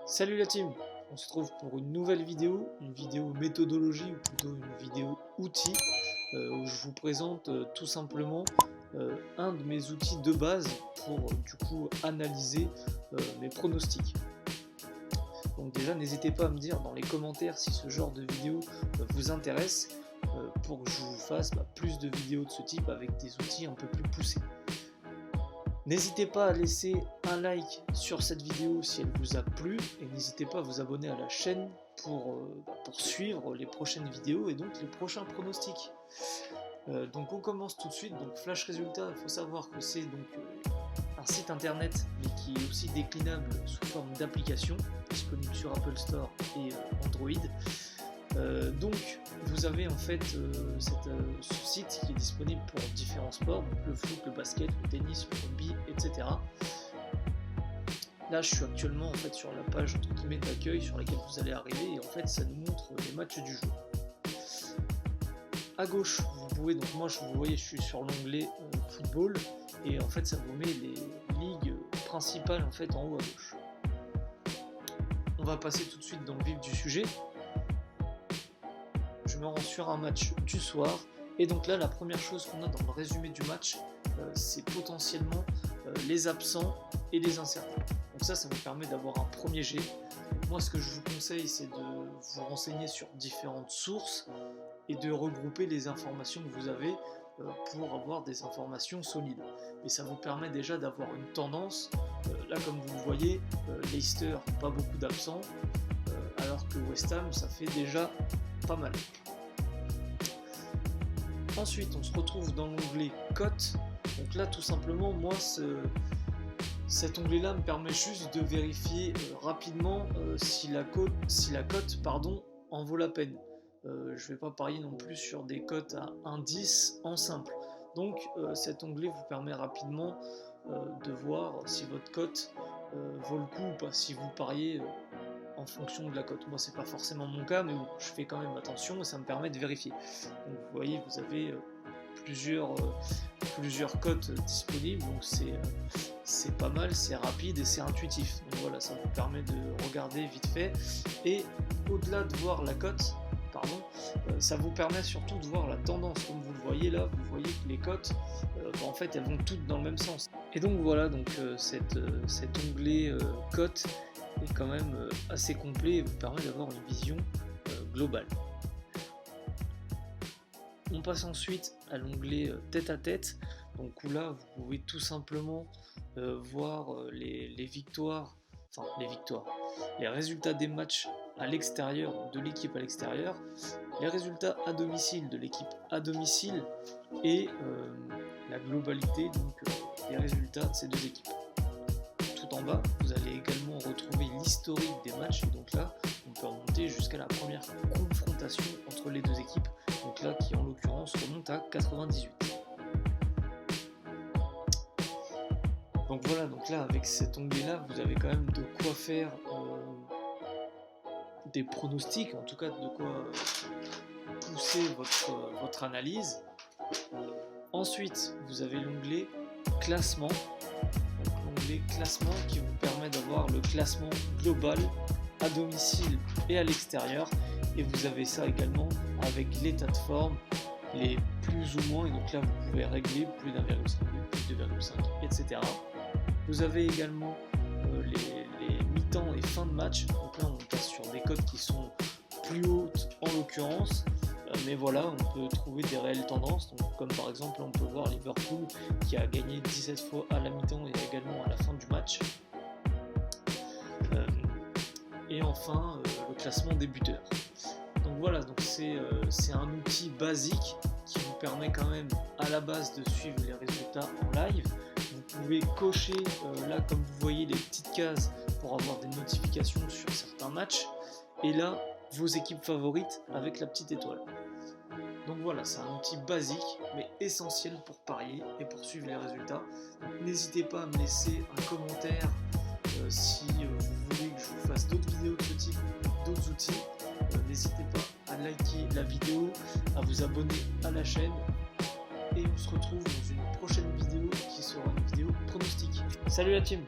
Salut la team, on se retrouve pour une nouvelle vidéo, une vidéo méthodologie ou plutôt une vidéo outil où je vous présente tout simplement un de mes outils de base pour du coup analyser mes pronostics. Donc déjà n'hésitez pas à me dire dans les commentaires si ce genre de vidéo vous intéresse pour que je vous fasse plus de vidéos de ce type avec des outils un peu plus poussés. N'hésitez pas à laisser un like sur cette vidéo si elle vous a plu et n'hésitez pas à vous abonner à la chaîne pour suivre les prochaines vidéos et donc les prochains pronostics. Donc on commence tout de suite. Donc Flash Résultats, il faut savoir que c'est donc un site internet mais qui est aussi déclinable sous forme d'application, disponible sur Apple Store et Android. Donc vous avez en fait ce site qui est disponible pour différents sports, donc le foot, le basket, le tennis, le rugby, etc. Là je suis actuellement en fait sur la page entre guillemets d'accueil sur laquelle vous allez arriver et en fait ça nous montre les matchs du jour. À gauche vous pouvez, donc moi vous voyez je suis sur l'onglet football et en fait ça vous met les ligues principales en fait en haut à gauche. On va passer tout de suite dans le vif du sujet. Je me rends sur un match du soir et donc là la première chose qu'on a dans le résumé du match c'est potentiellement les absents et les incertains. Donc ça vous permet d'avoir un premier jet. Moi ce que je vous conseille c'est de vous renseigner sur différentes sources et de regrouper les informations que vous avez pour avoir des informations solides. Et ça vous permet déjà d'avoir une tendance. Là comme vous le voyez, Leicester pas beaucoup d'absents alors que West Ham ça fait déjà pas mal. Ensuite on se retrouve dans l'onglet cote. Donc là tout simplement moi cet onglet là me permet juste de vérifier rapidement si la cote en vaut la peine. Je vais pas parier non plus sur des cotes à 1,10 en simple. Donc cet onglet vous permet rapidement de voir si votre cote vaut le coup ou pas, si vous pariez en fonction de la cote. Moi c'est pas forcément mon cas mais je fais quand même attention et ça me permet de vérifier. Donc vous voyez vous avez plusieurs cotes disponibles, donc c'est pas mal, c'est rapide et c'est intuitif. Donc voilà, ça vous permet de regarder vite fait et au-delà de voir la cote, ça vous permet surtout de voir la tendance. Comme vous le voyez là, vous voyez que les cotes en fait elles vont toutes dans le même sens. Et donc voilà, donc cet onglet cote est quand même assez complet et vous permet d'avoir une vision globale. On passe ensuite à l'onglet tête à tête, donc où là vous pouvez tout simplement voir les résultats des matchs à l'extérieur de l'équipe à l'extérieur, les résultats à domicile de l'équipe à domicile et la globalité donc des résultats de ces deux équipes. Tout en bas vous allez également retrouver l'historique des matchs et donc là on peut remonter jusqu'à la première confrontation entre les deux équipes, donc là qui en l'occurrence remonte à 98. Donc voilà, donc là avec cet onglet là vous avez quand même de quoi faire des pronostics, en tout cas de quoi pousser votre analyse. Ensuite vous avez l'onglet classement, donc l'onglet classement qui vous permet d'avoir le classement global à domicile et à l'extérieur, et vous avez ça également avec l'état de forme, les plus ou moins, et donc là vous pouvez régler plus d'1,5, plus 2,5, etc. Vous avez également les mi-temps et fin de match, donc là on passe sur des cotes qui sont plus hautes en l'occurrence, mais voilà, on peut trouver des réelles tendances, donc, comme par exemple on peut voir Liverpool qui a gagné 17 fois à la mi-temps et également à la fin du match. Et enfin le classement des buteurs. Donc voilà, donc c'est un outil basique qui vous permet quand même à la base de suivre les résultats en live. Vous pouvez cocher là comme vous voyez les petites cases pour avoir des notifications sur certains matchs et là vos équipes favorites avec la petite étoile. Donc voilà, c'est un outil basique mais essentiel pour parier et pour suivre les résultats. N'hésitez pas à me laisser un commentaire si vous voulez que je vous fasse d'autres vidéos de ce type, d'autres outils. N'hésitez pas à liker la vidéo, à vous abonner à la chaîne et on se retrouve dans une prochaine vidéo qui sera une vidéo pronostic. Salut la team!